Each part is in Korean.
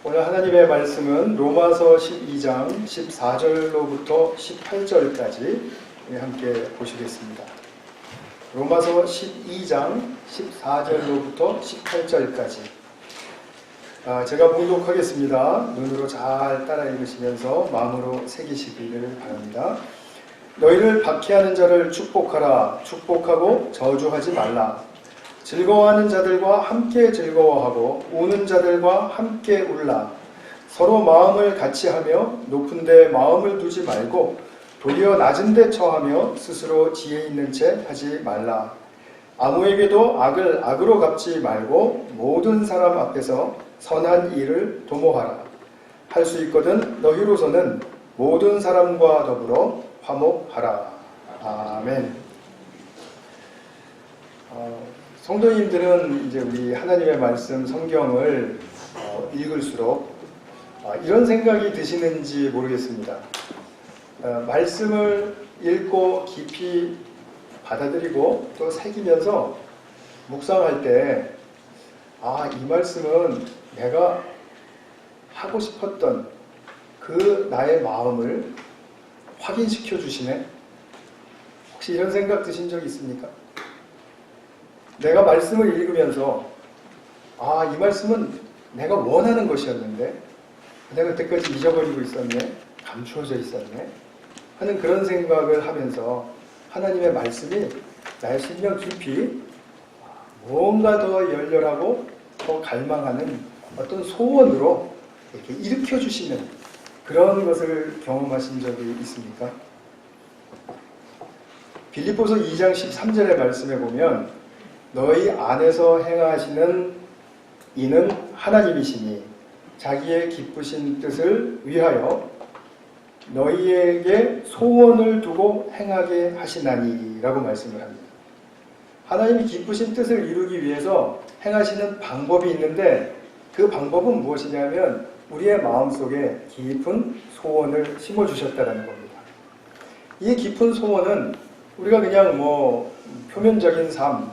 오늘 하나님의 말씀은 로마서 12장 14절로부터 18절까지 함께 보시겠습니다. 로마서 12장 14절로부터 18절까지 제가 봉독하겠습니다. 눈으로 잘 따라 읽으시면서 마음으로 새기시기를 바랍니다. 너희를 박해하는 자를 축복하라. 축복하고 저주하지 말라. 즐거워하는 자들과 함께 즐거워하고 우는 자들과 함께 울라. 서로 마음을 같이 하며 높은 데 마음을 두지 말고 도리어 낮은 데 처하며 스스로 지혜 있는 채 하지 말라. 아무에게도 악을 악으로 갚지 말고 모든 사람 앞에서 선한 일을 도모하라. 할 수 있거든 너희로서는 모든 사람과 더불어 화목하라. 아멘. 성도님들은 이제 우리 하나님의 말씀 성경을 읽을수록 이런 생각이 드시는지 모르겠습니다. 말씀을 읽고 깊이 받아들이고 또 새기면서 묵상할 때 이 말씀은 내가 하고 싶었던 그 나의 마음을 확인시켜 주시네. 혹시 이런 생각 드신 적 있습니까? 내가 말씀을 읽으면서 이 말씀은 내가 원하는 것이었는데 내가 그때까지 잊어버리고 있었네, 감추어져 있었네 하는 그런 생각을 하면서 하나님의 말씀이 나의 심령 깊이 무언가 더 열렬하고 더 갈망하는 어떤 소원으로 이렇게 일으켜주시는 그런 것을 경험하신 적이 있습니까? 빌립보서 2장 13절의 말씀에 보면 너희 안에서 행하시는 이는 하나님이시니 자기의 기쁘신 뜻을 위하여 너희에게 소원을 두고 행하게 하시나니 라고 말씀을 합니다. 하나님이 기쁘신 뜻을 이루기 위해서 행하시는 방법이 있는데 그 방법은 무엇이냐면 우리의 마음속에 깊은 소원을 심어주셨다는 겁니다. 이 깊은 소원은 우리가 그냥 표면적인 삶,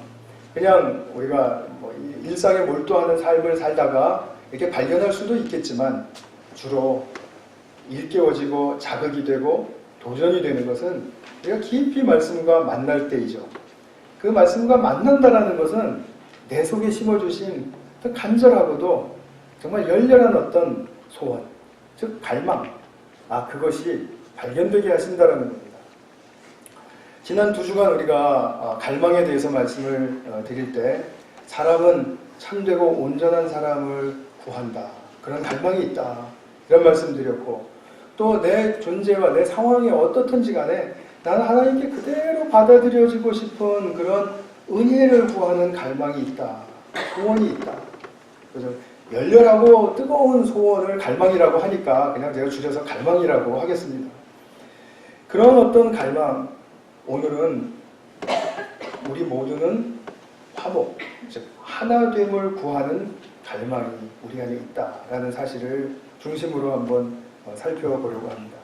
그냥 우리가 일상에 몰두하는 삶을 살다가 이렇게 발견할 수도 있겠지만 주로 일깨워지고 자극이 되고 도전이 되는 것은 우리가 깊이 말씀과 만날 때이죠. 그 말씀과 만난다는 것은 내 속에 심어주신 간절하고도 정말 열렬한 어떤 소원, 즉 갈망, 그것이 발견되게 하신다는 겁니다. 지난 2주간 우리가 갈망에 대해서 말씀을 드릴 때 사람은 참되고 온전한 사람을 구한다. 그런 갈망이 있다. 이런 말씀 드렸고 또 내 존재와 내 상황이 어떻든지 간에 나는 하나님께 그대로 받아들여지고 싶은 그런 은혜를 구하는 갈망이 있다. 소원이 있다. 그래서 열렬하고 뜨거운 소원을 갈망이라고 하니까 그냥 제가 줄여서 갈망이라고 하겠습니다. 그런 어떤 갈망, 오늘은 우리 모두는 화목, 즉 하나됨을 구하는 갈망이 우리 안에 있다라는 사실을 중심으로 한번 살펴보려고 합니다.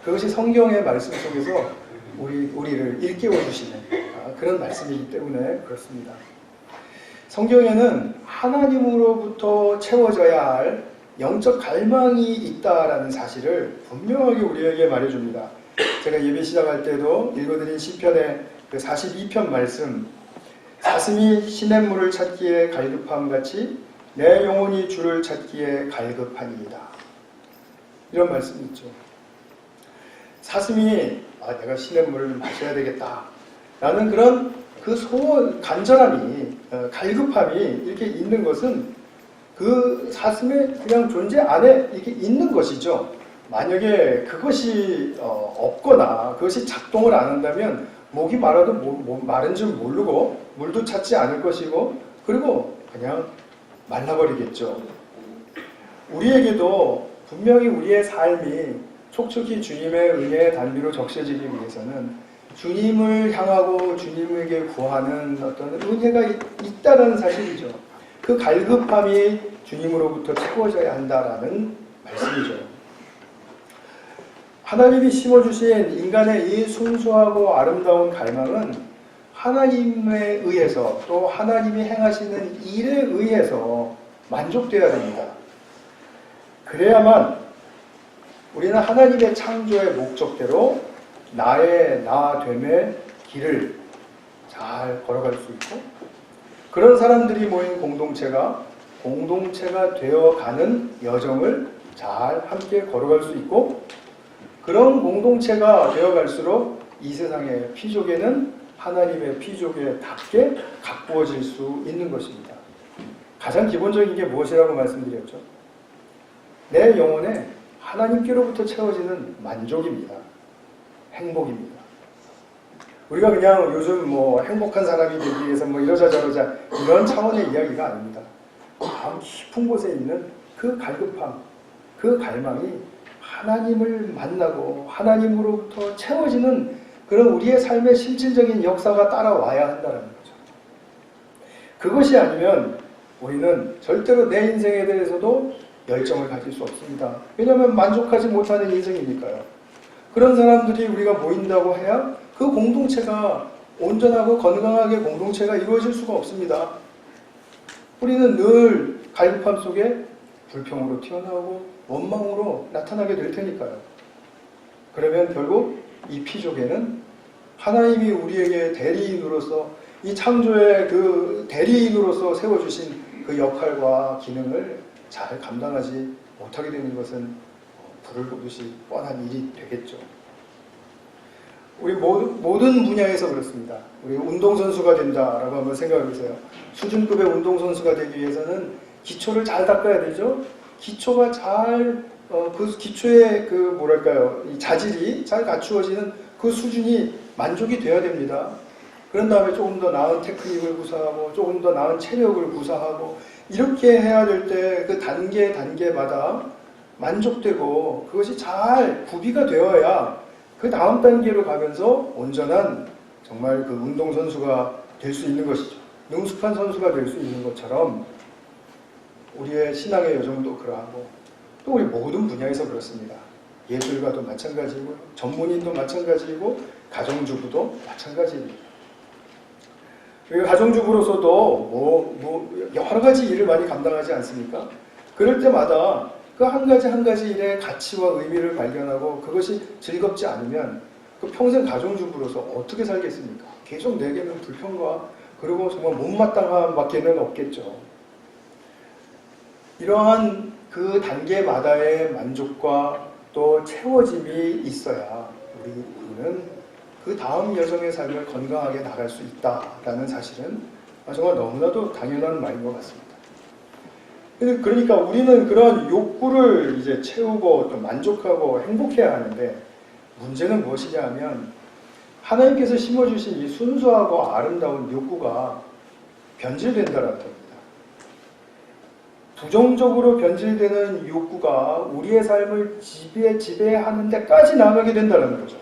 그것이 성경의 말씀 속에서 우리를 일깨워 주시는 그런 말씀이기 때문에 그렇습니다. 성경에는 하나님으로부터 채워져야 할 영적 갈망이 있다라는 사실을 분명하게 우리에게 말해줍니다. 제가 예배 시작할 때도 읽어드린 시편의 그 42편 말씀, 사슴이 시냇물을 찾기에 갈급함같이 내 영혼이 주를 찾기에 갈급하니이다. 이런 말씀이 있죠. 사슴이 내가 시냇물을 마셔야 되겠다 라는 그런 그 소원, 간절함이, 갈급함이 이렇게 있는 것은 그 사슴의 그냥 존재 안에 이렇게 있는 것이죠. 만약에 그것이 없거나 그것이 작동을 안 한다면 목이 마라도 마른 줄 모르고 물도 찾지 않을 것이고 그리고 그냥 말라버리겠죠. 우리에게도 분명히 우리의 삶이 촉촉히 주님의 은혜의 단비로 적셔지기 위해서는 주님을 향하고 주님에게 구하는 어떤 은혜가 있다는 사실이죠. 그 갈급함이 주님으로부터 채워져야 한다라는 말씀이죠. 하나님이 심어주신 인간의 이 순수하고 아름다운 갈망은 하나님에 의해서 또 하나님이 행하시는 일에 의해서 만족되어야 됩니다. 그래야만 우리는 하나님의 창조의 목적대로 나의 나됨의 길을 잘 걸어갈 수 있고, 그런 사람들이 모인 공동체가 되어가는 여정을 잘 함께 걸어갈 수 있고, 그런 공동체가 되어갈수록 이 세상의 피조개는 하나님의 피조개답게 가꾸어질 수 있는 것입니다. 가장 기본적인 게 무엇이라고 말씀드렸죠? 내 영혼에 하나님께로부터 채워지는 만족입니다. 행복입니다. 우리가 그냥 요즘 행복한 사람이 되기 위해서 이러자 저러자 이런 차원의 이야기가 아닙니다. 마음 깊은 곳에 있는 그 갈급함, 그 갈망이 하나님을 만나고 하나님으로부터 채워지는 그런 우리의 삶의 실질적인 역사가 따라와야 한다는 거죠. 그것이 아니면 우리는 절대로 내 인생에 대해서도 열정을 가질 수 없습니다. 왜냐하면 만족하지 못하는 인생이니까요. 그런 사람들이 우리가 모인다고 해야 그 공동체가 온전하고 건강하게 공동체가 이루어질 수가 없습니다. 우리는 늘 갈급함 속에 불평으로 튀어나오고 원망으로 나타나게 될 테니까요. 그러면 결국 이 피조개는 하나님이 우리에게 대리인으로서, 이 창조의 그 대리인으로서 세워주신 그 역할과 기능을 잘 감당하지 못하게 되는 것은 불을 보듯이 뻔한 일이 되겠죠. 우리 모든 분야에서 그렇습니다. 우리 운동선수가 된다라고 한번 생각해 보세요. 수준급의 운동선수가 되기 위해서는 기초를 잘 닦아야 되죠. 기초가 그 기초의 이 자질이 잘 갖추어지는 그 수준이 만족이 돼야 됩니다. 그런 다음에 조금 더 나은 테크닉을 구사하고 조금 더 나은 체력을 구사하고 이렇게 해야 될 때 그 단계마다 만족되고 그것이 잘 구비가 되어야 그 다음 단계로 가면서 온전한 정말 그 운동선수가 될 수 있는 것이죠. 능숙한 선수가 될 수 있는 것처럼 우리의 신앙의 여정도 그러하고 또 우리 모든 분야에서 그렇습니다. 예술가도 마찬가지고 전문인도 마찬가지고 가정주부도 마찬가지입니다. 가정주부로서도 여러 가지 일을 많이 감당하지 않습니까? 그럴 때마다 그 한 가지 일의 가치와 의미를 발견하고 그것이 즐겁지 않으면 그 평생 가정주부로서 어떻게 살겠습니까? 계속 내게는 불평과 그리고 정말 못마땅함밖에는 없겠죠. 이러한 그 단계마다의 만족과 또 채워짐이 있어야 우리는 그 다음 여정의 삶을 건강하게 나갈 수 있다라는 사실은 정말 너무나도 당연한 말인 것 같습니다. 그러니까 우리는 그런 욕구를 이제 채우고 또 만족하고 행복해야 하는데 문제는 무엇이냐 하면 하나님께서 심어주신 이 순수하고 아름다운 욕구가 변질된다는 겁니다. 부정적으로 변질되는 욕구가 우리의 삶을 지배하는 데까지 나가게 된다는 거죠.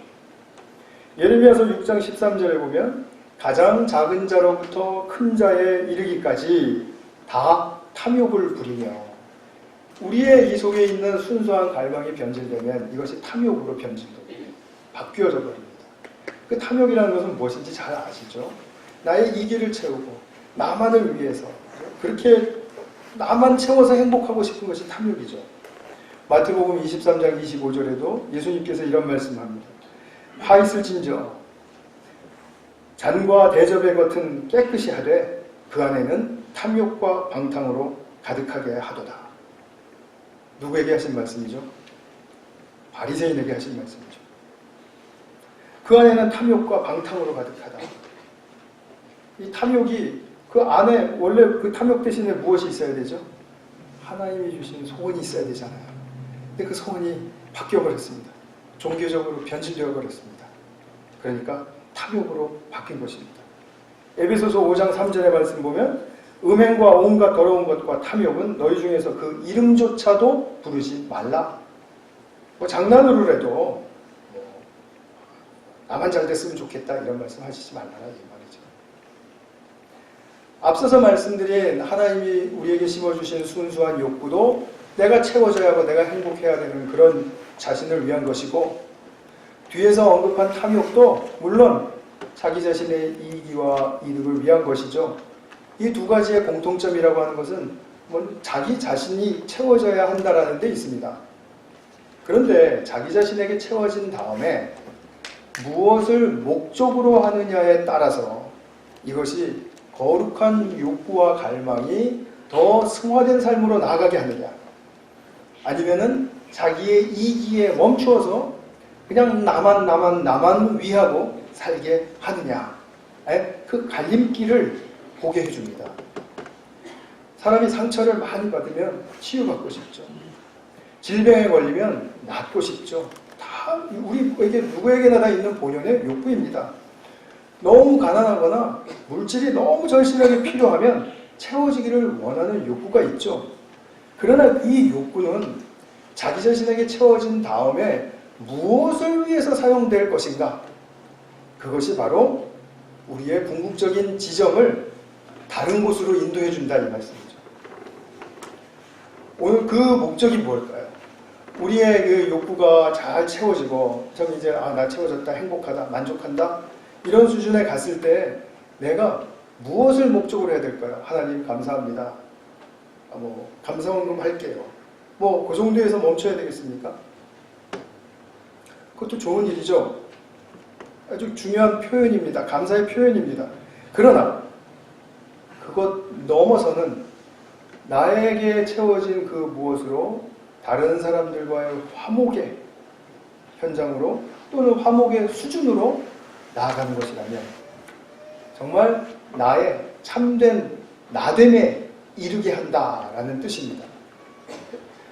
예레미야서 6장 13절에 보면 가장 작은 자로부터 큰 자에 이르기까지 다 탐욕을 부리며, 우리의 이 속에 있는 순수한 갈망이 변질되면 이것이 탐욕으로 바뀌어져 버립니다. 그 탐욕이라는 것은 무엇인지 잘 아시죠? 나의 이기를 채우고 나만을 위해서 그렇게 나만 채워서 행복하고 싶은 것이 탐욕이죠. 마태복음 23장 25절에도 예수님께서 이런 말씀합니다. 화 있을진저 잔과 대접의 겉은 깨끗이 하되 그 안에는 탐욕과 방탕으로 가득하게 하도다. 누구에게 하신 말씀이죠? 바리새인에게 하신 말씀이죠. 그 안에는 탐욕과 방탕으로 가득하다. 이 탐욕이 그 안에 원래 그 탐욕 대신에 무엇이 있어야 되죠? 하나님이 주신 소원이 있어야 되잖아요. 근데 그 소원이 바뀌어버렸습니다. 종교적으로 변질되어 버렸습니다. 그러니까 탐욕으로 바뀐 것입니다. 에베소서 5장 3절의 말씀 보면 음행과 온갖 더러운 것과 탐욕은 너희 중에서 그 이름조차도 부르지 말라. 장난으로라도 나만 잘 됐으면 좋겠다 이런 말씀 하시지 말라 이 말이죠. 앞서서 말씀드린 하나님이 우리에게 심어주신 순수한 욕구도 내가 채워져야 하고 내가 행복해야 되는 그런 자신을 위한 것이고, 뒤에서 언급한 탐욕도 물론 자기 자신의 이익과 이득을 위한 것이죠. 이 두 가지의 공통점이라고 하는 것은 자기 자신이 채워져야 한다라는 데 있습니다. 그런데 자기 자신에게 채워진 다음에 무엇을 목적으로 하느냐에 따라서 이것이 거룩한 욕구와 갈망이 더 승화된 삶으로 나아가게 하느냐, 아니면은 자기의 이기에 멈추어서 그냥 나만 위하고 살게 하느냐, 그 갈림길을 보게 해줍니다. 사람이 상처를 많이 받으면 치유받고 싶죠. 질병에 걸리면 낫고 싶죠. 다 우리에게 누구에게나 다 있는 본연의 욕구입니다. 너무 가난하거나 물질이 너무 절실하게 필요하면 채워지기를 원하는 욕구가 있죠. 그러나 이 욕구는 자기 자신에게 채워진 다음에 무엇을 위해서 사용될 것인가? 그것이 바로 우리의 궁극적인 지점을 다른 곳으로 인도해 준다, 이 말씀이죠. 오늘 그 목적이 뭘까요? 우리의 그 욕구가 잘 채워지고 좀 이제 나 채워졌다, 행복하다, 만족한다, 이런 수준에 갔을 때 내가 무엇을 목적으로 해야 될까요? 하나님 감사합니다. 감사원금 할게요. 그 정도에서 멈춰야 되겠습니까? 그것도 좋은 일이죠. 아주 중요한 표현입니다. 감사의 표현입니다. 그러나 그것 넘어서는 나에게 채워진 그 무엇으로 다른 사람들과의 화목의 현장으로 또는 화목의 수준으로 나아가는 것이라면 정말 나의 참된 나됨에 이르게 한다라는 뜻입니다.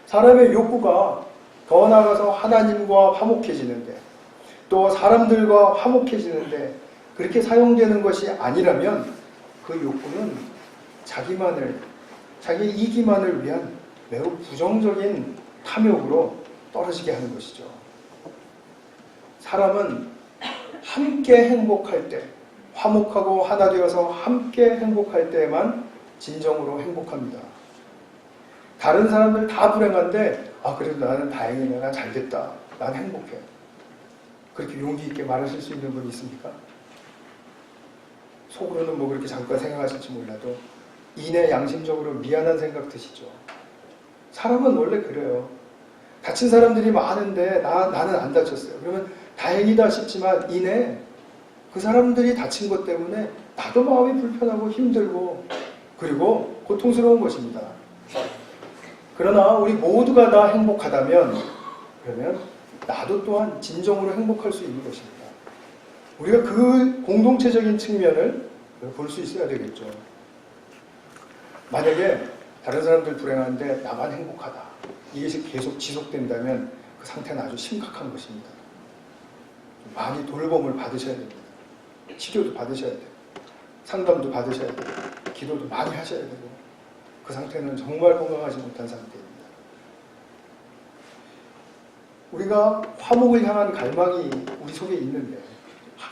사람의 욕구가 더 나아가서 하나님과 화목해지는데 또 사람들과 화목해지는데 그렇게 사용되는 것이 아니라면 그 욕구는 자기 이기만을 위한 매우 부정적인 탐욕으로 떨어지게 하는 것이죠. 사람은 함께 행복할 때, 화목하고 하나 되어서 함께 행복할 때에만 진정으로 행복합니다. 다른 사람들 다 불행한데 그래도 나는 다행이네, 난 잘됐다, 난 행복해. 그렇게 용기 있게 말하실 수 있는 분이 있습니까? 속으로는 그렇게 잠깐 생각하실지 몰라도 이내 양심적으로 미안한 생각 드시죠. 사람은 원래 그래요. 다친 사람들이 많은데 나는 안 다쳤어요. 그러면 다행이다 싶지만 이내 그 사람들이 다친 것 때문에 나도 마음이 불편하고 힘들고 그리고 고통스러운 것입니다. 그러나 우리 모두가 다 행복하다면 그러면 나도 또한 진정으로 행복할 수 있는 것입니다. 우리가 그 공동체적인 측면을 볼 수 있어야 되겠죠. 만약에 다른 사람들 불행한데 나만 행복하다, 이것이 계속 지속된다면 그 상태는 아주 심각한 것입니다. 많이 돌봄을 받으셔야 됩니다. 치료도 받으셔야 돼요. 상담도 받으셔야 돼요. 기도도 많이 하셔야 되고 그 상태는 정말 건강하지 못한 상태입니다. 우리가 화목을 향한 갈망이 우리 속에 있는데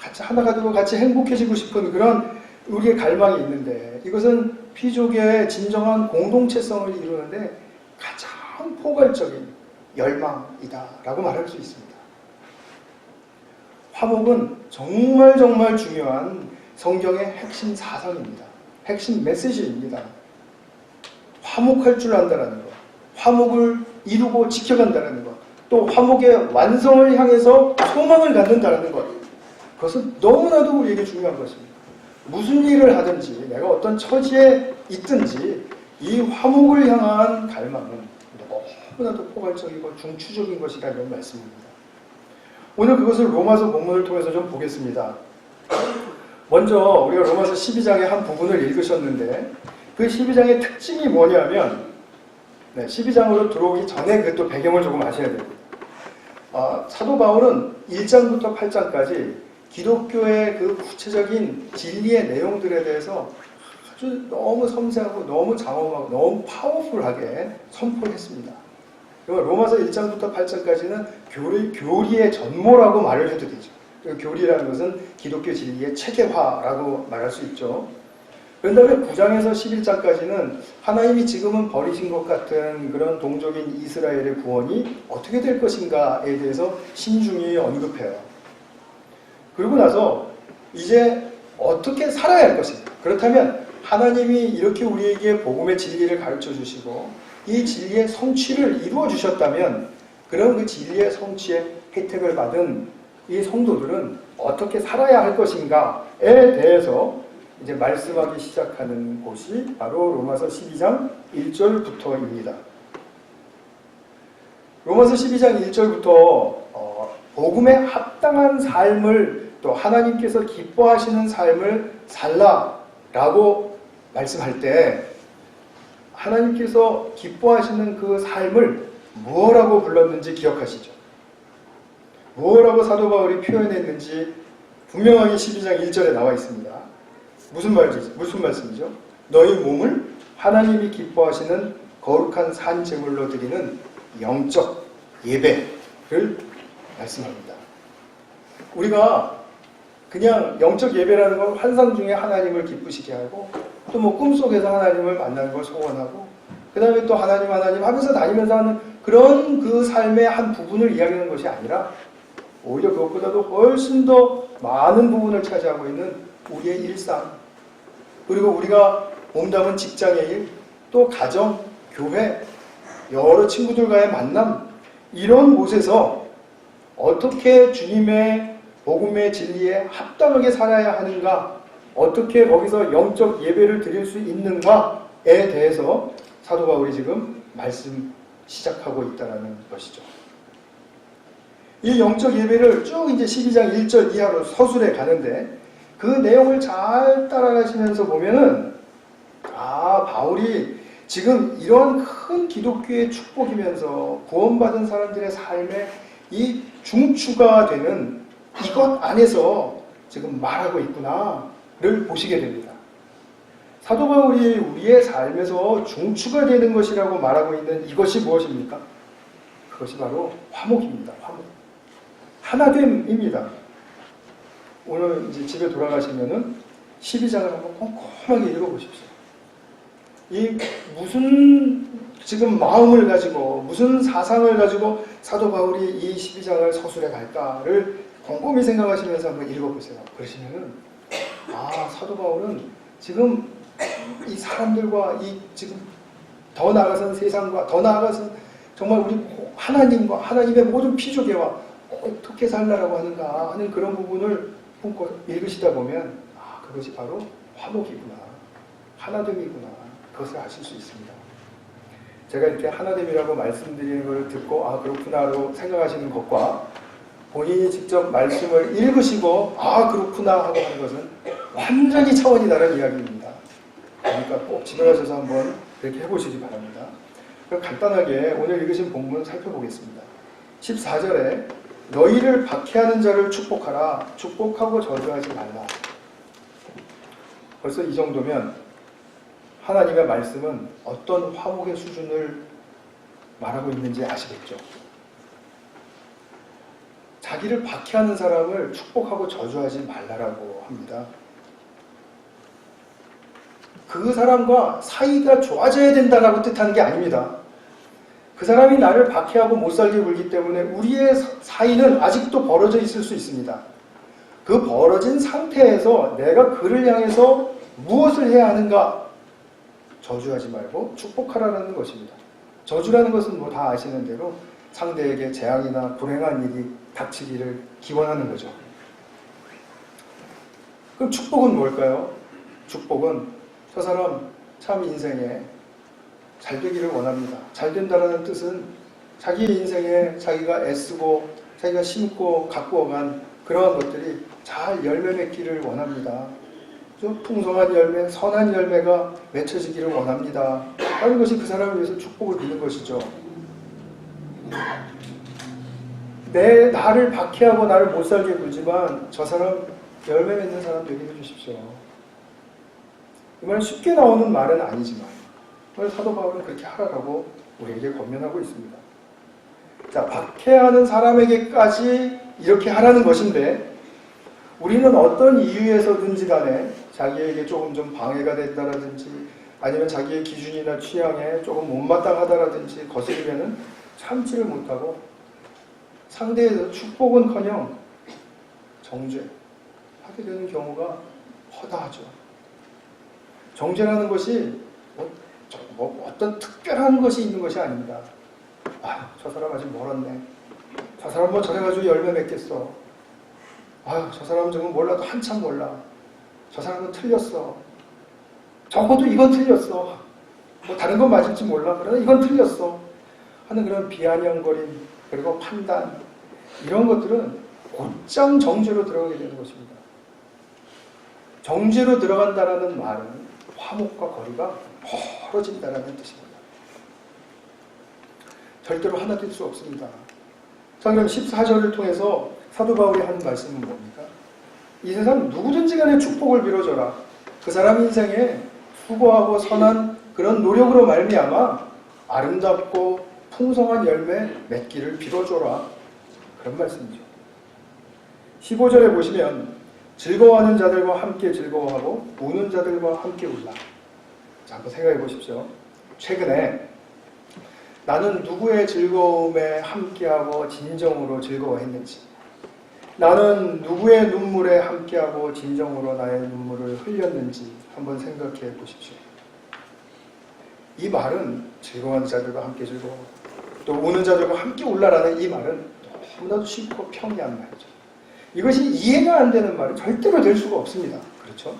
같이 하나가 되고 같이 행복해지고 싶은 그런 우리의 갈망이 있는데 이것은 피족의 진정한 공동체성을 이루는데 가장 포괄적인 열망이다라고 말할 수 있습니다. 화목은 정말 중요한 성경의 핵심 사상입니다. 핵심 메시지입니다. 화목할 줄 안다는 것, 화목을 이루고 지켜간다는 것, 또 화목의 완성을 향해서 소망을 갖는다는 것, 그것은 너무나도 우리에게 중요한 것입니다. 무슨 일을 하든지 내가 어떤 처지에 있든지 이 화목을 향한 갈망은 너무나도 포괄적이고 중추적인 것이라는 말씀입니다. 오늘 그것을 로마서 본문을 통해서 좀 보겠습니다. 먼저 우리가 로마서 12장의 한 부분을 읽으셨는데 그 12장의 특징이 뭐냐면 12장으로 들어오기 전에 그 또 배경을 조금 아셔야 됩니다. 사도 바울은 1장부터 8장까지 기독교의 그 구체적인 진리의 내용들에 대해서 아주 너무 섬세하고 너무 장엄하고 너무 파워풀하게 선포했습니다. 로마서 1장부터 8장까지는 교리의 전모라고 말을 해도 되죠. 교리라는 것은 기독교 진리의 체계화라고 말할 수 있죠. 그런 다음에 9장에서 11장까지는 하나님이 지금은 버리신 것 같은 그런 동족인 이스라엘의 구원이 어떻게 될 것인가에 대해서 신중히 언급해요. 그리고 나서 이제 어떻게 살아야 할 것인가, 그렇다면 하나님이 이렇게 우리에게 복음의 진리를 가르쳐 주시고 이 진리의 성취를 이루어 주셨다면 그런 그 진리의 성취의 혜택을 받은 이 성도들은 어떻게 살아야 할 것인가에 대해서 이제 말씀하기 시작하는 곳이 바로 로마서 12장 1절부터입니다. 로마서 12장 1절부터 복음에 합당한 삶을 또 하나님께서 기뻐하시는 삶을 살라라고 말씀할 때 하나님께서 기뻐하시는 그 삶을 무엇라고 불렀는지 기억하시죠? 무엇라고 사도 바울이 표현했는지 분명하게 12장 1절에 나와 있습니다. 무슨 말씀이죠? 너희 몸을 하나님이 기뻐하시는 거룩한 산 제물로 드리는 영적 예배를 말씀합니다. 우리가 그냥 영적 예배라는 건 환상 중에 하나님을 기쁘시게 하고 또 뭐 꿈속에서 하나님을 만나는 걸 소원하고 그 다음에 또 하나님 하면서 다니면서 하는 그런 그 삶의 한 부분을 이야기하는 것이 아니라 오히려 그것보다도 훨씬 더 많은 부분을 차지하고 있는 우리의 일상 그리고 우리가 몸담은 직장의 일 또 가정, 교회 여러 친구들과의 만남 이런 곳에서 어떻게 주님의 복음의 진리에 합당하게 살아야 하는가 어떻게 거기서 영적 예배를 드릴 수 있는가에 대해서 사도 바울이 지금 말씀 시작하고 있다는 것이죠. 이 영적 예배를 쭉 이제 12장 1절 이하로 서술해 가는데 그 내용을 잘 따라가시면서 보면은 바울이 지금 이런 큰 기독교의 축복이면서 구원받은 사람들의 삶에 이 중추가 되는 이것 안에서 지금 말하고 있구나를 보시게 됩니다. 사도 바울이 우리의 삶에서 중추가 되는 것이라고 말하고 있는 이것이 무엇입니까? 그것이 바로 화목입니다. 화목. 하나됨입니다. 오늘 이제 집에 돌아가시면은 12장을 한번 꼼꼼하게 읽어보십시오. 이 무슨 지금 마음을 가지고 무슨 사상을 가지고 사도 바울이 이 12장을 서술해 갈까를 곰곰이 생각하시면서 한번 읽어보세요. 그러시면은 사도 바울은 지금 이 사람들과 이 지금 더 나아가서는 세상과 더 나아가서는 정말 우리 하나님과 하나님의 모든 피조계와 어떻게 살라라고 하는가 하는 그런 부분을 품고 읽으시다 보면 그것이 바로 화목이구나 하나됨이구나 그것을 아실 수 있습니다. 제가 이렇게 하나됨이라고 말씀드리는 걸 듣고 그렇구나로 생각하시는 것과 본인이 직접 말씀을 읽으시고 그렇구나 하고 하는 것은 완전히 차원이 다른 이야기입니다. 그러니까 꼭 집에 가셔서 한번 그렇게 해보시기 바랍니다. 그럼 간단하게 오늘 읽으신 본문 살펴보겠습니다. 14절에 너희를 박해하는 자를 축복하라 축복하고 저주하지 말라. 벌써 이 정도면 하나님의 말씀은 어떤 화목의 수준을 말하고 있는지 아시겠죠? 자기를 박해하는 사람을 축복하고 저주하지 말라라고 합니다. 그 사람과 사이가 좋아져야 된다라고 뜻하는 게 아닙니다. 그 사람이 나를 박해하고 못살게 굴기 때문에 우리의 사이는 아직도 벌어져 있을 수 있습니다. 그 벌어진 상태에서 내가 그를 향해서 무엇을 해야 하는가? 저주하지 말고 축복하라는 것입니다. 저주라는 것은 뭐 다 아시는 대로 상대에게 재앙이나 불행한 일이 닥치기를 기원하는 거죠. 그럼 축복은 뭘까요? 축복은 저 사람 참 인생에 잘 되기를 원합니다. 잘 된다는 뜻은 자기 인생에 자기가 애쓰고 자기가 심고 가꾸어간 그러한 것들이 잘 열매 맺기를 원합니다. 좀 풍성한 열매, 선한 열매가 맺혀지기를 원합니다. 라는 것이 그 사람을 위해서 축복을 비는 것이죠. 나를 박해하고 나를 못살게 굴지만 저 사람 열매 맺는 사람 되게 해주십시오. 이 말은 쉽게 나오는 말은 아니지만 사도 바울은 그렇게 하라고 우리에게 권면하고 있습니다. 자, 박해하는 사람에게까지 이렇게 하라는 것인데 우리는 어떤 이유에서든지 간에 자기에게 조금 좀 방해가 된다라든지 아니면 자기의 기준이나 취향에 조금 못마땅하다라든지 거슬리면은 참지를 못하고 상대에서 축복은커녕 정죄하게 되는 경우가 허다하죠. 정죄라는 것이 어떤 특별한 것이 있는 것이 아닙니다. 아유, 저 사람 아직 멀었네. 저 사람 뭐 저래가지고 열매 맺겠어. 아유, 저 사람 지금 몰라도 한참 몰라. 저 사람은 틀렸어. 적어도 이건 틀렸어. 뭐 다른 건 맞을지 몰라. 그러나 이건 틀렸어. 하는 그런 비아냥거림, 그리고 판단, 이런 것들은 곧장 정죄로 들어가게 되는 것입니다. 정죄로 들어간다는 말은 화목과 거리가 멀어진다는 뜻입니다. 절대로 하나 될 수 없습니다. 자, 그럼 14절을 통해서 사도 바울이 하는 말씀은 뭡니까? 이 세상 누구든지 간에 축복을 빌어줘라. 그 사람 인생에 수고하고 선한 그런 노력으로 말미암아 아름답고 풍성한 열매 맺기를 빌어줘라. 그런 말씀이죠. 15절에 보시면 즐거워하는 자들과 함께 즐거워하고 우는 자들과 함께 울라. 자, 한번 생각해 보십시오. 최근에 나는 누구의 즐거움에 함께하고 진정으로 즐거워했는지, 나는 누구의 눈물에 함께하고 진정으로 나의 눈물을 흘렸는지 한번 생각해 보십시오. 이 말은 즐거워하는 자들과 함께 즐거워하고 또 우는 자들과 함께 울라라는 이 말은 너무나도 쉽고 평이한 말이죠. 이것이 이해가 안 되는 말은 절대로 될 수가 없습니다. 그렇죠?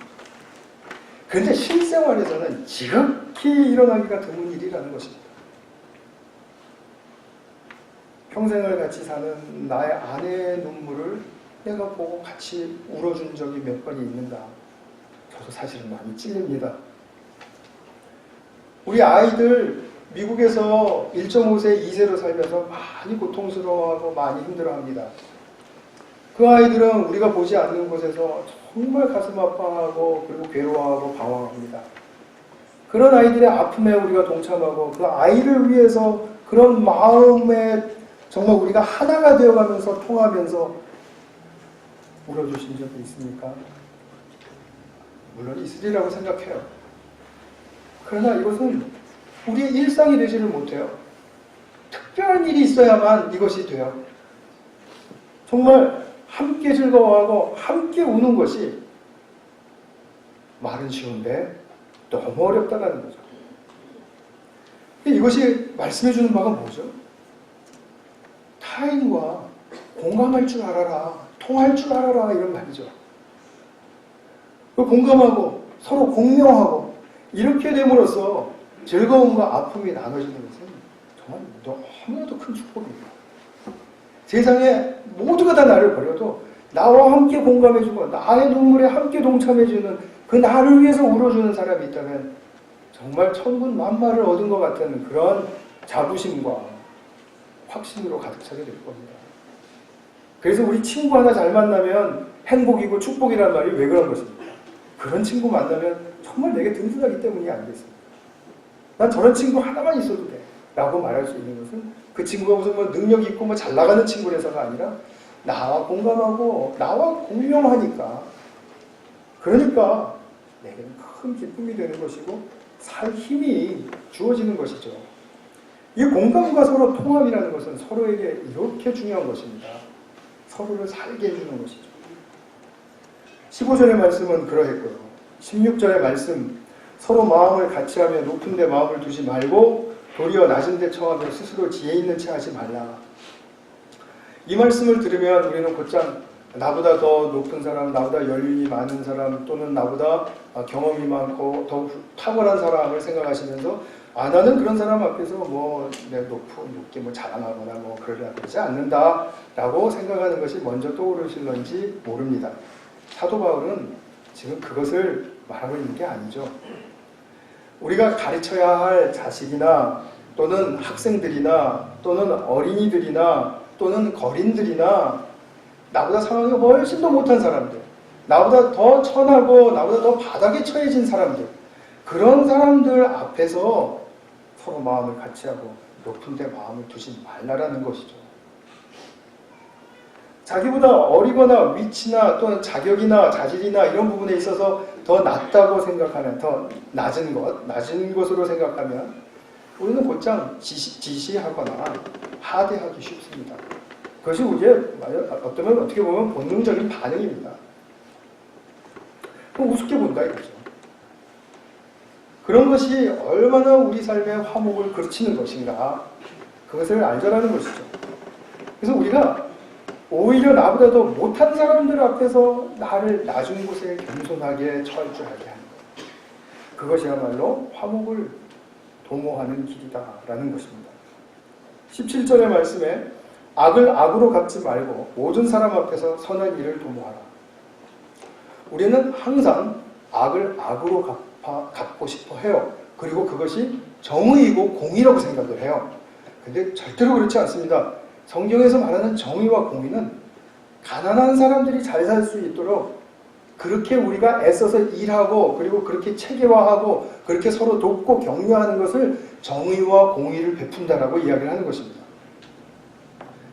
그런데 실생활에서는 지극히 일어나기가 드문 일이라는 것입니다. 평생을 같이 사는 나의 아내의 눈물을 내가 보고 같이 울어준 적이 몇 번이 있는가? 저도 사실은 많이 찔립니다. 우리 아이들 미국에서 1.5세, 2세로 살면서 많이 고통스러워하고 많이 힘들어합니다. 그 아이들은 우리가 보지 않는 곳에서 정말 가슴 아파하고 그리고 괴로워하고 방황합니다. 그런 아이들의 아픔에 우리가 동참하고 그 아이를 위해서 그런 마음에 정말 우리가 하나가 되어가면서 통하면서 울어주신 적이 있습니까? 물론 있으리라고 생각해요. 그러나 이것은 우리의 일상이 되지를 못해요. 특별한 일이 있어야만 이것이 돼요. 정말 함께 즐거워하고 함께 우는 것이 말은 쉬운데 너무 어렵다는 거죠. 이것이 말씀해 주는 바가 뭐죠? 타인과 공감할 줄 알아라, 통할 줄 알아라, 이런 말이죠. 공감하고 서로 공명하고 이렇게 됨으로써 즐거움과 아픔이 나눠지는 것은 정말 너무나도 큰 축복입니다. 세상에 모두가 다 나를 버려도 나와 함께 공감해주고 나의 눈물에 함께 동참해주는 그 나를 위해서 울어주는 사람이 있다면 정말 천군만마를 얻은 것 같은 그런 자부심과 확신으로 가득 차게 될 겁니다. 그래서 우리 친구 하나 잘 만나면 행복이고 축복이란 말이 왜 그런 것입니까? 그런 친구 만나면 정말 내게 든든하기 때문이 아니겠습니까? 난 저런 친구 하나만 있어도 돼 라고 말할 수 있는 것은 그 친구가 무슨 뭐 능력이 있고 뭐 잘 나가는 친구라서가 아니라 나와 공감하고 나와 공명하니까, 그러니까 내게는 큰 기쁨이 되는 것이고 살 힘이 주어지는 것이죠. 이 공감과 서로 통함이라는 것은 서로에게 이렇게 중요한 것입니다. 서로를 살게 해주는 것이죠. 15절의 말씀은 그러했고요. 16절의 말씀, 서로 마음을 같이하며 높은 데 마음을 두지 말고 도리어 낮은 데 처하며 스스로 지혜 있는 채 하지 말라. 이 말씀을 들으면 우리는 곧장 나보다 더 높은 사람, 나보다 연륜이 많은 사람, 또는 나보다 경험이 많고 더 탁월한 사람을 생각하시면서 나는 그런 사람 앞에서 뭐 내 높게 뭐 자랑하거나 뭐 그러지 않는다라고 생각하는 것이 먼저 떠오르실런지 모릅니다. 사도 바울은 지금 그것을 말하고 있는 게 아니죠. 우리가 가르쳐야 할 자식이나 또는 학생들이나 또는 어린이들이나 또는 거린들이나 나보다 상황이 훨씬 더 못한 사람들, 나보다 더 천하고 나보다 더 바닥에 처해진 사람들, 그런 사람들 앞에서 서로 마음을 같이하고 높은 데 마음을 두지 말라라는 것이죠. 자기보다 어리거나 위치나 또는 자격이나 자질이나 이런 부분에 있어서 더 낮다고 생각하면, 더 낮은 것으로 생각하면 우리는 곧장 지시하거나 하대하기 쉽습니다. 그것이 우리의 어떻게 보면 본능적인 반응입니다. 그럼 우습게 본다 이거죠. 그런 것이 얼마나 우리 삶의 화목을 그르치는 것인가, 그것을 알자라는 것이죠. 그래서 우리가 오히려 나보다 더 못한 사람들 앞에서 나를 낮은 곳에 겸손하게 철저하게 하는 것, 그것이야말로 화목을 도모하는 길이다라는 것입니다. 17절의 말씀에 악을 악으로 갚지 말고 모든 사람 앞에서 선한 일을 도모하라. 우리는 항상 악을 악으로 갚고 싶어 해요. 그리고 그것이 정의이고 공의라고 생각을 해요. 근데 절대로 그렇지 않습니다. 성경에서 말하는 정의와 공의는 가난한 사람들이 잘 살 수 있도록 그렇게 우리가 애써서 일하고, 그리고 그렇게 체계화하고, 그렇게 서로 돕고 격려하는 것을 정의와 공의를 베푼다라고 이야기를 하는 것입니다.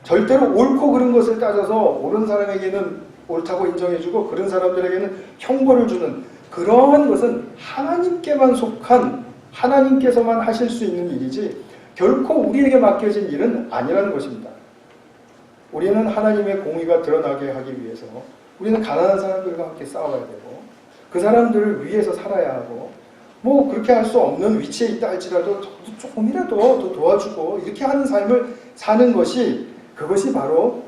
절대로 옳고 그른 것을 따져서 옳은 사람에게는 옳다고 인정해주고 그런 사람들에게는 형벌을 주는 그러한 것은 하나님께만 속한, 하나님께서만 하실 수 있는 일이지 결코 우리에게 맡겨진 일은 아니라는 것입니다. 우리는 하나님의 공의가 드러나게 하기 위해서 우리는 가난한 사람들과 함께 싸워야 되고, 그 사람들을 위해서 살아야 하고, 뭐 그렇게 할 수 없는 위치에 있다 할지라도 조금이라도 더 도와주고 이렇게 하는 삶을 사는 것이, 그것이 바로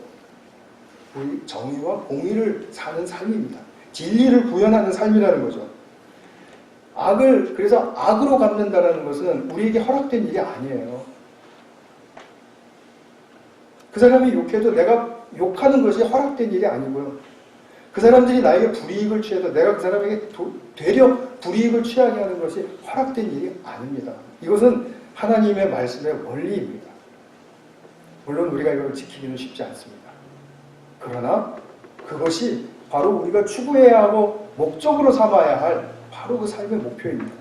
우리 정의와 공의를 사는 삶입니다. 진리를 구현하는 삶이라는 거죠. 악을 그래서 악으로 갚는다는 것은 우리에게 허락된 일이 아니에요. 그 사람이 욕해도 내가 욕하는 것이 허락된 일이 아니고요. 그 사람들이 나에게 불이익을 취해도 내가 그 사람에게 되려 불이익을 취하게 하는 것이 허락된 일이 아닙니다. 이것은 하나님의 말씀의 원리입니다. 물론 우리가 이걸 지키기는 쉽지 않습니다. 그러나 그것이 바로 우리가 추구해야 하고 목적으로 삼아야 할 바로 그 삶의 목표입니다.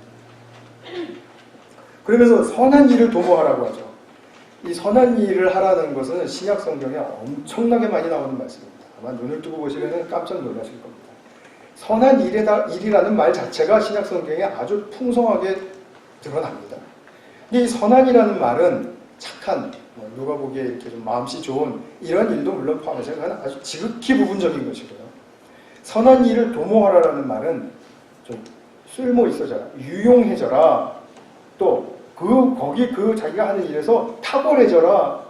그러면서 선한 일을 도모하라고 하죠. 이 선한 일을 하라는 것은 신약 성경에 엄청나게 많이 나오는 말씀입니다. 아마 눈을 뜨고 보시면 깜짝 놀라실 겁니다. 선한 일이라는 말 자체가 신약 성경에 아주 풍성하게 드러납니다. 근데 이 선한이라는 말은 착한, 누가 보기에 이렇게 좀 마음씨 좋은 이런 일도 물론 포함해서 아주 지극히 부분적인 것이고요. 선한 일을 도모하라라는 말은 좀 쓸모 있어져라, 유용해져라, 또 거기 자기가 하는 일에서 탁월해져라,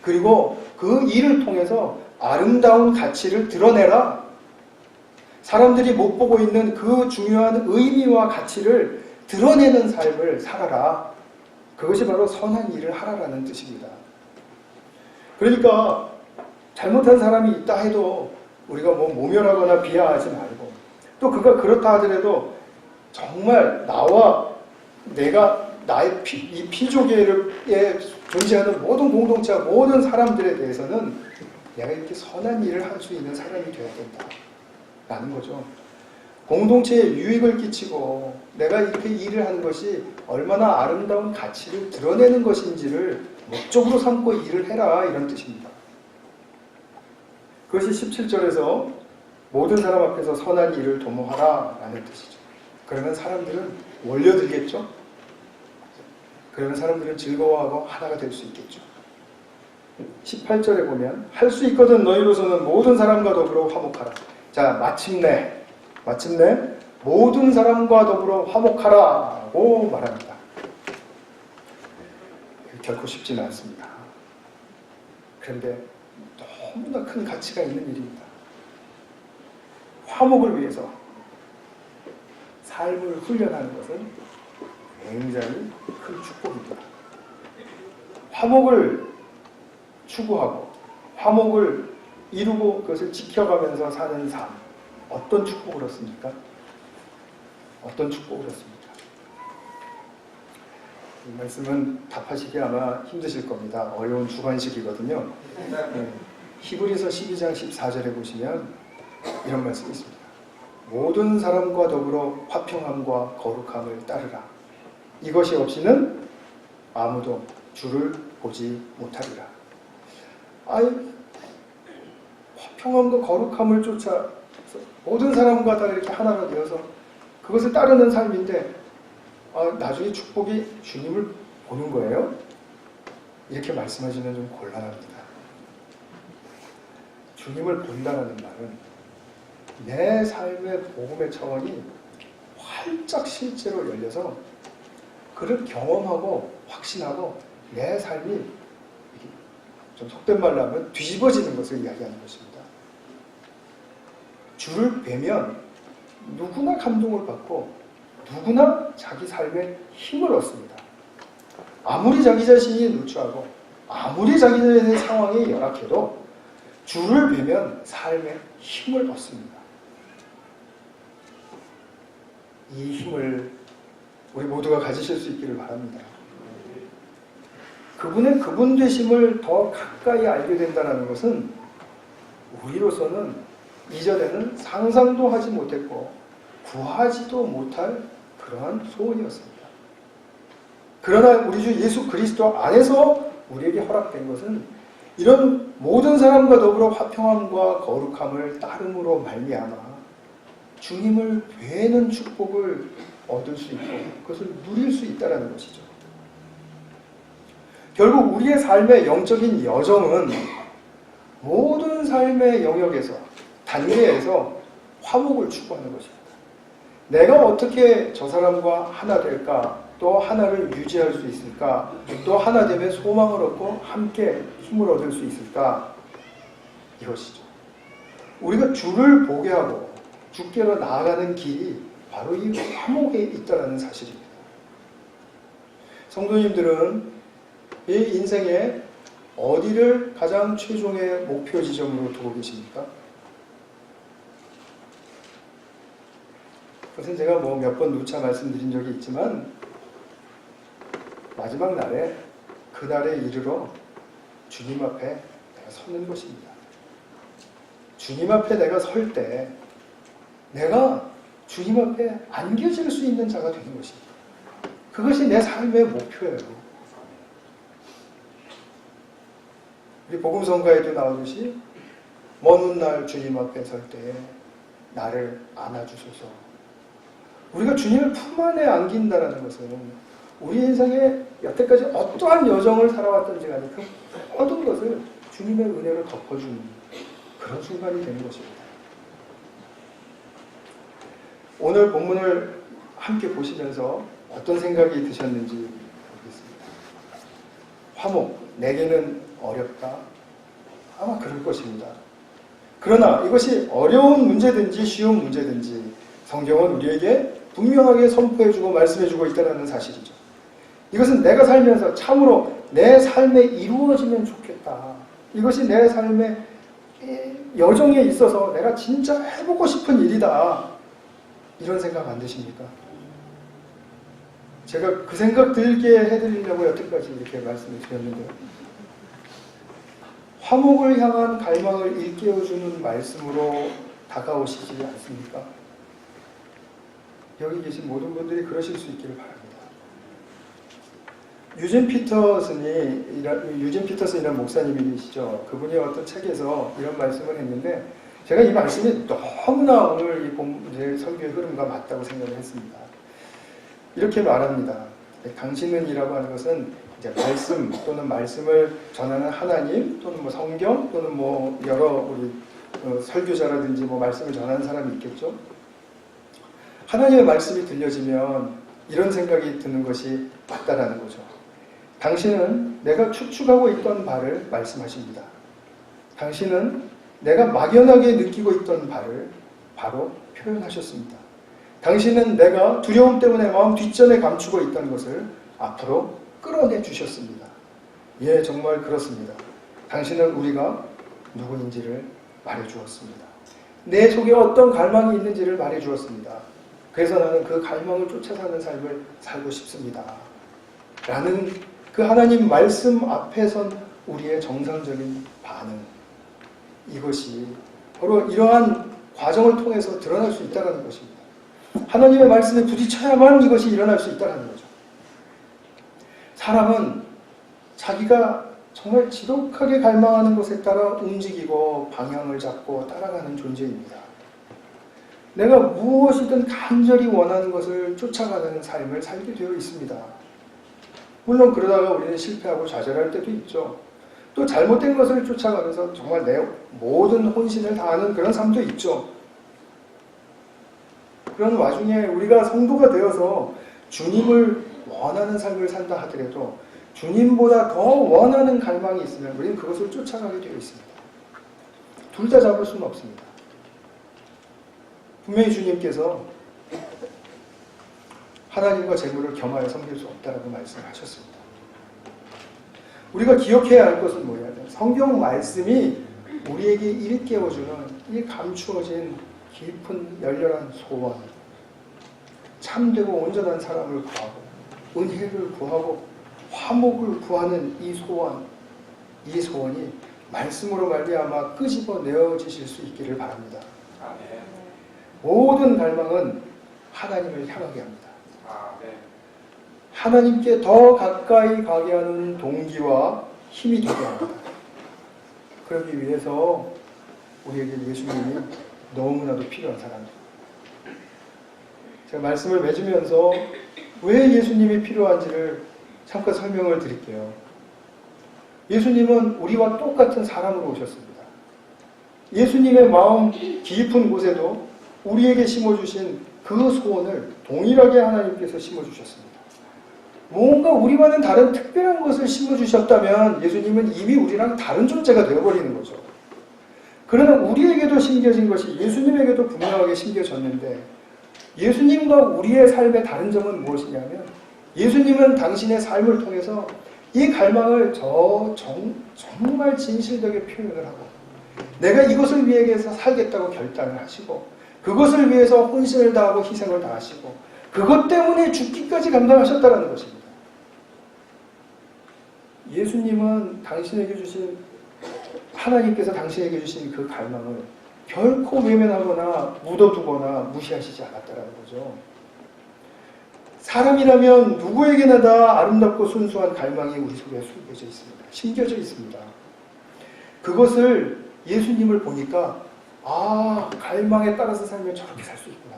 그리고 그 일을 통해서 아름다운 가치를 드러내라, 사람들이 못 보고 있는 그 중요한 의미와 가치를 드러내는 삶을 살아라. 그것이 바로 선한 일을 하라라는 뜻입니다. 그러니까 잘못한 사람이 있다 해도 우리가 뭐 모멸하거나 비하하지 말고, 또 그가 그렇다 하더라도 정말 나의 이 피조계에 존재하는 모든 공동체와 모든 사람들에 대해서는 내가 이렇게 선한 일을 할 수 있는 사람이 되어야 된다라는 거죠. 공동체에 유익을 끼치고 내가 이렇게 일을 하는 것이 얼마나 아름다운 가치를 드러내는 것인지를 목적으로 삼고 일을 해라, 이런 뜻입니다. 그것이 17절에서 모든 사람 앞에서 선한 일을 도모하라 라는 뜻이죠. 그러면 사람들은 몰려들겠죠. 그러면 사람들은 즐거워하고 하나가 될 수 있겠죠. 18절에 보면 할 수 있거든 너희로서는 모든 사람과 더불어 화목하라. 자, 마침내 모든 사람과 더불어 화목하라고 말합니다. 결코 쉽지는 않습니다. 그런데 너무나 큰 가치가 있는 일입니다. 화목을 위해서 삶을 훈련하는 것은 굉장히 큰 축복입니다. 화목을 추구하고 화목을 이루고 그것을 지켜가면서 사는 삶, 어떤 축복을 얻습니까? 어떤 축복을 얻습니까? 이 말씀은 답하시기 아마 힘드실 겁니다. 어려운 주관식이거든요. 네. 히브리서 12장 14절에 보시면 이런 말씀이 있습니다. 모든 사람과 더불어 화평함과 거룩함을 따르라. 이것이 없이는 아무도 주를 보지 못하리라. 화평함과 거룩함을 쫓아 모든 사람과 다 이렇게 하나가 되어서 그것을 따르는 삶인데 나중에 축복이 주님을 보는 거예요? 이렇게 말씀하시면 좀 곤란합니다. 주님을 본다는 말은 내 삶의 복음의 차원이 활짝 실제로 열려서 그를 경험하고 확신하고 내 삶이 좀 속된 말로 하면 뒤집어지는 것을 이야기하는 것입니다. 주를 뵈면 누구나 감동을 받고 누구나 자기 삶에 힘을 얻습니다. 아무리 자기 자신이 누추하고 아무리 자기 자신의 상황이 열악해도 주를 뵈면 삶에 힘을 얻습니다. 이 힘을 우리 모두가 가지실 수 있기를 바랍니다. 그분의 그분 되심을 더 가까이 알게 된다는 것은 우리로서는 이전에는 상상도 하지 못했고 구하지도 못할 그러한 소원이었습니다. 그러나 우리 주 예수 그리스도 안에서 우리에게 허락된 것은 이런 모든 사람과 더불어 화평함과 거룩함을 따름으로 말미암아 주님을 뵈는 축복을 얻을 수 있고 그것을 누릴 수 있다는 것이죠. 결국 우리의 삶의 영적인 여정은 모든 삶의 영역에서 단계에서 화목을 추구하는 것입니다. 내가 어떻게 저 사람과 하나 될까? 또 하나를 유지할 수 있을까? 또 하나 되면 소망을 얻고 함께 힘을 얻을 수 있을까? 이것이죠. 우리가 주를 보게 하고 주께로 나아가는 길이 바로 이 화목에 있다는 사실입니다. 성도님들은 이 인생의 어디를 가장 최종의 목표 지점으로 두고 계십니까? 그것은 제가 몇 번 누차 말씀드린 적이 있지만 마지막 날에 그날에 이르러 주님 앞에 내가 서는 것입니다. 주님 앞에 내가 설 때 내가 주님 앞에 안겨질 수 있는 자가 되는 것입니다. 그것이 내 삶의 목표예요. 우리 복음성가에도 나오듯이 먼 훗날 주님 앞에 설 때에 나를 안아주소서. 우리가 주님을 품 안에 안긴다는 것은 우리 인생에 여태까지 어떠한 여정을 살아왔던지 간에 그 모든 것을 주님의 은혜로 덮어주는 그런 순간이 되는 것입니다. 오늘 본문을 함께 보시면서 어떤 생각이 드셨는지 모르겠습니다. 화목, 내게는 어렵다. 아마 그럴 것입니다. 그러나 이것이 어려운 문제든지 쉬운 문제든지 성경은 우리에게 분명하게 선포해주고 말씀해주고 있다는 사실이죠. 이것은 내가 살면서 참으로 내 삶에 이루어지면 좋겠다. 이것이 내 삶의 여정에 있어서 내가 진짜 해보고 싶은 일이다. 이런 생각 안 드십니까? 제가 그 생각 들게 해드리려고 여태까지 이렇게 말씀을 드렸는데요. 화목을 향한 갈망을 일깨워주는 말씀으로 다가오시지 않습니까? 여기 계신 모든 분들이 그러실 수 있기를 바랍니다. 유진 피터슨이라는 목사님이 계시죠. 그분이 어떤 책에서 이런 말씀을 했는데 제가 이 말씀이 너무나 오늘 이 설교의 흐름과 맞다고 생각을 했습니다. 이렇게 말합니다. 당신은이라고 하는 것은 이제 말씀 또는 말씀을 전하는 하나님 또는 성경 또는 여러 우리 설교자라든지 말씀을 전하는 사람이 있겠죠. 하나님의 말씀이 들려지면 이런 생각이 드는 것이 맞다라는 거죠. 당신은 내가 추측하고 있던 바를 말씀하십니다. 당신은 내가 막연하게 느끼고 있던 바를 바로 표현하셨습니다. 당신은 내가 두려움 때문에 마음 뒷전에 감추고 있던 것을 앞으로 끌어내 주셨습니다. 예, 정말 그렇습니다. 당신은 우리가 누구인지를 말해주었습니다. 내 속에 어떤 갈망이 있는지를 말해주었습니다. 그래서 나는 그 갈망을 쫓아 사는 삶을 살고 싶습니다. 라는 그 하나님 말씀 앞에 선 우리의 정상적인 반응. 이것이 바로 이러한 과정을 통해서 드러날 수 있다는 것입니다. 하나님의 말씀에 부딪혀야만 이것이 일어날 수 있다는 거죠. 사람은 자기가 정말 지독하게 갈망하는 것에 따라 움직이고 방향을 잡고 따라가는 존재입니다. 내가 무엇이든 간절히 원하는 것을 쫓아가는 삶을 살게 되어 있습니다. 물론 그러다가 우리는 실패하고 좌절할 때도 있죠. 또 잘못된 것을 쫓아가면서 정말 내 모든 혼신을 다하는 그런 삶도 있죠. 그런 와중에 우리가 성도가 되어서 주님을 원하는 삶을 산다 하더라도 주님보다 더 원하는 갈망이 있으면 우리는 그것을 쫓아가게 되어 있습니다. 둘 다 잡을 수는 없습니다. 분명히 주님께서 하나님과 재물을 겸하여 섬길 수 없다라고 말씀하셨습니다. 우리가 기억해야 할 것은 뭐냐? 성경 말씀이 우리에게 일깨워주는 이 감추어진 깊은 열렬한 소원, 참되고 온전한 사람을 구하고 은혜를 구하고 화목을 구하는 이 소원이 말씀으로 말미암아 끄집어 내어지실 수 있기를 바랍니다. 아멘. 모든 갈망은 하나님을 향하게 합니다. 아멘. 하나님께 더 가까이 가게 하는 동기와 힘이 되게 합니다. 그러기 위해서 우리에게 예수님이 너무나도 필요한 사람입니다. 제가 말씀을 맺으면서 왜 예수님이 필요한지를 잠깐 설명을 드릴게요. 예수님은 우리와 똑같은 사람으로 오셨습니다. 예수님의 마음 깊은 곳에도 우리에게 심어주신 그 소원을 동일하게 하나님께서 심어주셨습니다. 뭔가 우리와는 다른 특별한 것을 심어주셨다면 예수님은 이미 우리랑 다른 존재가 되어버리는 거죠. 그러나 우리에게도 심겨진 것이 예수님에게도 분명하게 심겨졌는데 예수님과 우리의 삶의 다른 점은 무엇이냐면 예수님은 당신의 삶을 통해서 이 갈망을 정말 진실되게 표현을 하고 내가 이것을 위해서 살겠다고 결단을 하시고 그것을 위해서 혼신을 다하고 희생을 다하시고 그것 때문에 죽기까지 감당하셨다는 것입니다. 예수님은 하나님께서 당신에게 주신 그 갈망을 결코 외면하거나 묻어두거나 무시하시지 않았다는 거죠. 사람이라면 누구에게나 다 아름답고 순수한 갈망이 우리 속에 숨겨져 있습니다. 심겨져 있습니다. 그것을 예수님을 보니까 갈망에 따라서 살면 저렇게 살 수 있구나.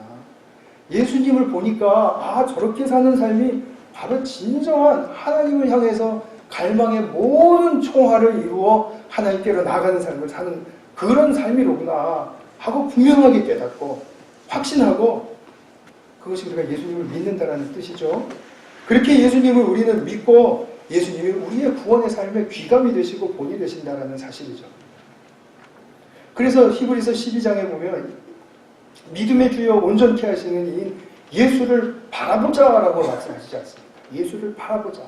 예수님을 보니까 저렇게 사는 삶이 바로 진정한 하나님을 향해서 갈망의 모든 총알을 이루어 하나님께로 나가는 삶을 사는 그런 삶이로구나 하고 분명하게 깨닫고 확신하고 그것이 우리가 예수님을 믿는다는 뜻이죠. 그렇게 예수님을 우리는 믿고 예수님이 우리의 구원의 삶의 귀감이 되시고 본이 되신다는 사실이죠. 그래서 히브리서 12장에 보면 믿음의 주여 온전케 하시는 이인 예수를 바라보자라고 말씀하시지 않습니까? 예수를 바라보자.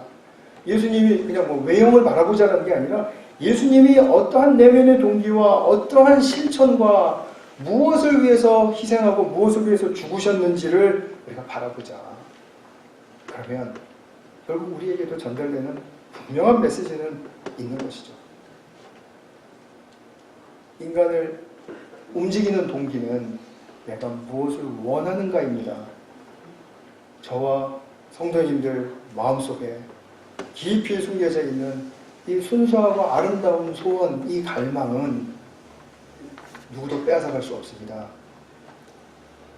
예수님이 그냥 외형을 바라보자는 게 아니라 예수님이 어떠한 내면의 동기와 어떠한 실천과 무엇을 위해서 희생하고 무엇을 위해서 죽으셨는지를 우리가 바라보자. 그러면 결국 우리에게도 전달되는 분명한 메시지는 있는 것이죠. 인간을 움직이는 동기는 내가 무엇을 원하는가입니다. 저와 성도님들 마음속에 깊이 숨겨져 있는 이 순수하고 아름다운 소원, 이 갈망은 누구도 빼앗아갈 수 없습니다.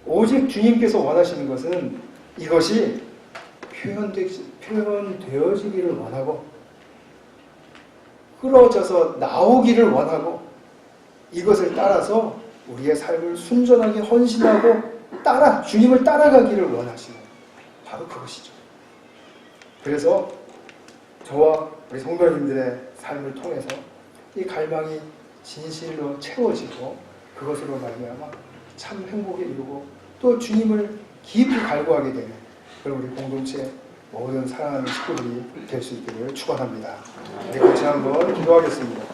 오직 주님께서 원하시는 것은 이것이 표현되어지기를 원하고 흐러져서 나오기를 원하고 이것을 따라서 우리의 삶을 순전하게 헌신하고 주님을 따라가기를 원하시는 바로 그것이죠. 그래서 저와 우리 성도님들의 삶을 통해서 이 갈망이 진실로 채워지고 그것으로 말미암아 참 행복에 이르고 또 주님을 깊이 갈구하게 되는 그런 우리 공동체 모든 사랑하는 식구들이 될 수 있기를 축원합니다. 우리 같이 한번 기도하겠습니다.